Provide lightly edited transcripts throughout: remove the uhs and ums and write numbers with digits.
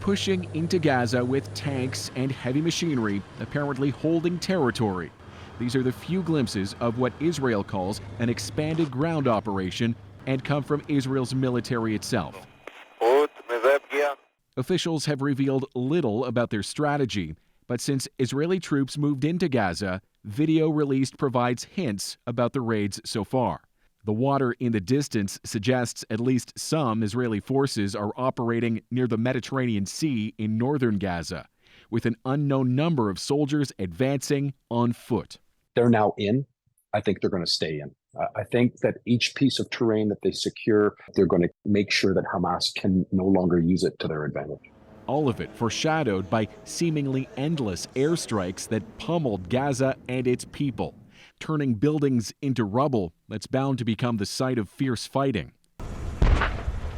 pushing into Gaza with tanks and heavy machinery, apparently holding territory. These are the few glimpses of what Israel calls an expanded ground operation and come from Israel's military itself. Officials have revealed little about their strategy, but since Israeli troops moved into Gaza, video released provides hints about the raids so far. The water in the distance suggests at least some Israeli forces are operating near the Mediterranean Sea in northern Gaza, with an unknown number of soldiers advancing on foot. They're now in. I think they're going to stay in. I think that each piece of terrain that they secure, they're going to make sure that Hamas can no longer use it to their advantage. All of it foreshadowed by seemingly endless airstrikes that pummeled Gaza and its people, turning buildings into rubble that's bound to become the site of fierce fighting.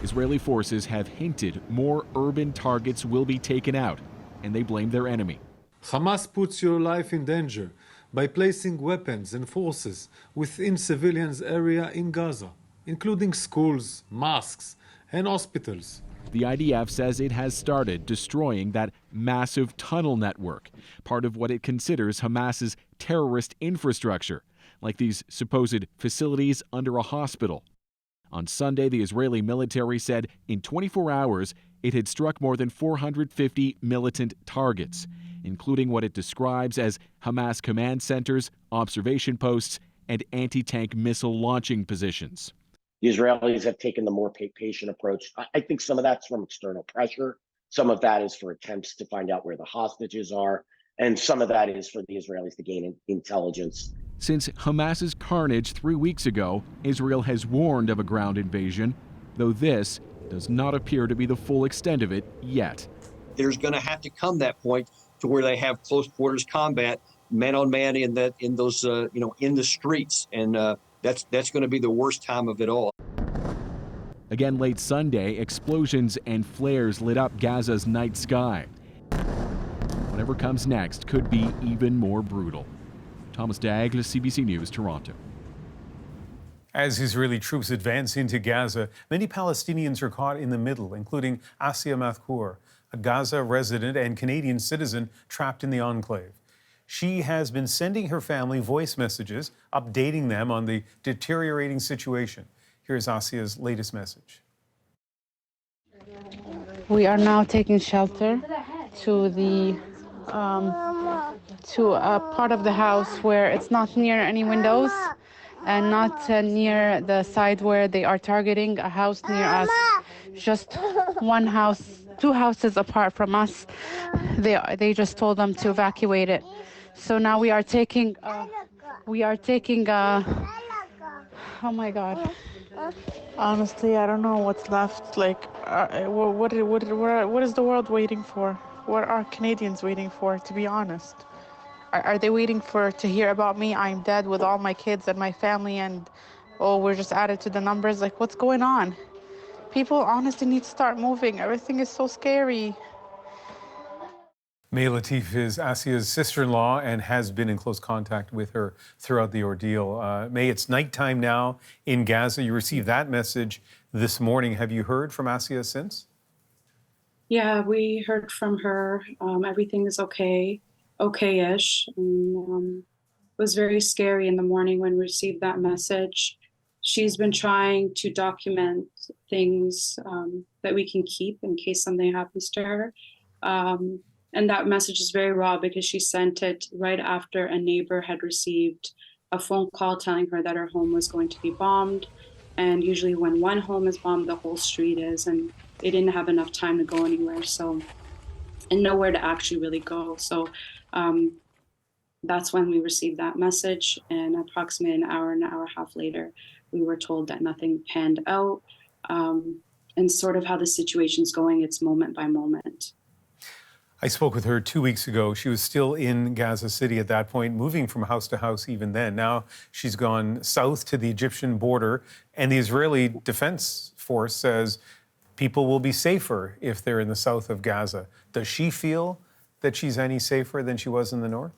Israeli forces have hinted more urban targets will be taken out, and they blame their enemy. Hamas puts your life in danger by placing weapons and forces within civilians' area in Gaza, including schools, mosques, and hospitals. The IDF says it has started destroying that massive tunnel network, part of what it considers Hamas's terrorist infrastructure, like these supposed facilities under a hospital. On Sunday, the Israeli military said in 24 hours it had struck more than 450 militant targets, including what it describes as Hamas command centers, observation posts, and anti-tank missile launching positions. The Israelis have taken the more patient approach. I think some of that's from external pressure. Some of that is for attempts to find out where the hostages are. And some of that is for the Israelis to gain intelligence. Since Hamas's carnage 3 weeks ago, Israel has warned of a ground invasion, though this does not appear to be the full extent of it yet. There's going to have to come that point to where they have close quarters combat, man on man in those in the streets, and that's going to be the worst time of it all. Again late Sunday, explosions and flares lit up Gaza's night sky. Whatever comes next could be even more brutal. Thomas Daigle, CBC News, Toronto. As Israeli troops advance into Gaza, many Palestinians are caught in the middle, including Asia Mathkour, a Gaza resident and Canadian citizen trapped in the enclave. She has been sending her family voice messages, updating them on the deteriorating situation. Here's Asia's latest message. We are now taking shelter to a part of the house where it's not near any windows and not near the side where they are targeting a house near us. Just one house, 2 houses apart from us. They just told them to evacuate it. So now we are taking oh my God. Honestly, I don't know what's left. Like, what is the world waiting for? What are Canadians waiting for, to be honest? Are they waiting to hear about me? I'm dead with all my kids and my family, and we're just added to the numbers. Like, what's going on? People honestly need to start moving. Everything is so scary. May Latif is Asia's sister-in-law and has been in close contact with her throughout the ordeal. May, it's nighttime now in Gaza. You received that message this morning. Have you heard from Asia since? Yeah, we heard from her. Everything is okay-ish. And, it was very scary in the morning when we received that message. She's been trying to document things that we can keep in case something happens to her. And that message is very raw because she sent it right after a neighbor had received a phone call telling her that her home was going to be bombed. And usually when one home is bombed, the whole street is, and they didn't have enough time to go anywhere. So, and nowhere to actually really go. So that's when we received that message. And approximately an hour and a half later, we were told that nothing panned out. And sort of how the situation's going, it's moment by moment. I spoke with her 2 weeks ago. She was still in Gaza City at that point, moving from house to house even then. Now she's gone south to the Egyptian border, and the Israeli Defense Force says people will be safer if they're in the south of Gaza. Does she feel that she's any safer than she was in the north?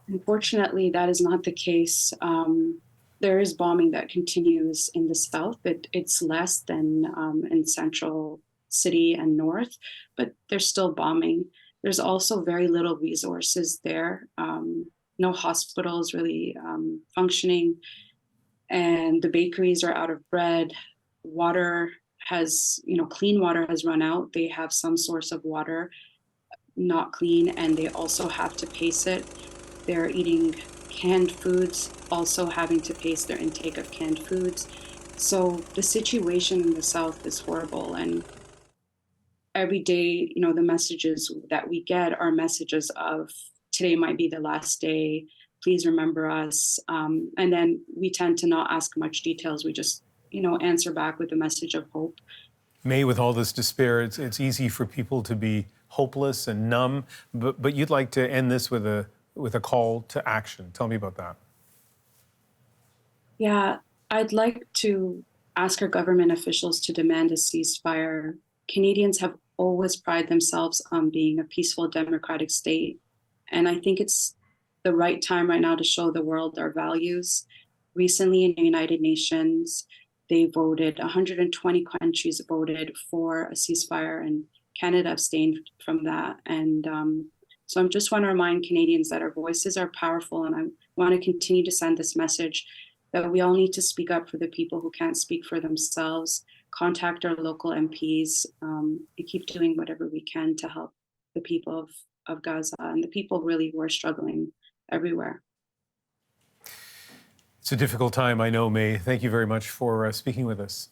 Unfortunately, that is not the case. There is bombing that continues in the south, but it's less than in central city and north, but they're still bombing. There's also very little resources there. No hospitals really functioning, and the bakeries are out of bread. Water has, clean water has run out. They have some source of water, not clean, and they also have to pace it. They're eating canned foods, also having to pace their intake of canned foods. So the situation in the South is horrible. And every day, the messages that we get are messages of today might be the last day. Please remember us. And then we tend to not ask much details. We just, answer back with a message of hope. May, with all this despair, it's easy for people to be hopeless and numb, but you'd like to end this with a call to action. Tell me about that. Yeah, I'd like to ask our government officials to demand a ceasefire. Canadians have always prided themselves on being a peaceful, democratic state, and I think it's the right time right now to show the world our values. Recently in the United Nations, they voted, 120 countries voted for a ceasefire, and Canada abstained from that. And so I just want to remind Canadians that our voices are powerful, and I want to continue to send this message that we all need to speak up for the people who can't speak for themselves, contact our local MPs, and keep doing whatever we can to help the people of Gaza and the people really who are struggling everywhere. It's a difficult time, I know, May. Thank you very much for speaking with us.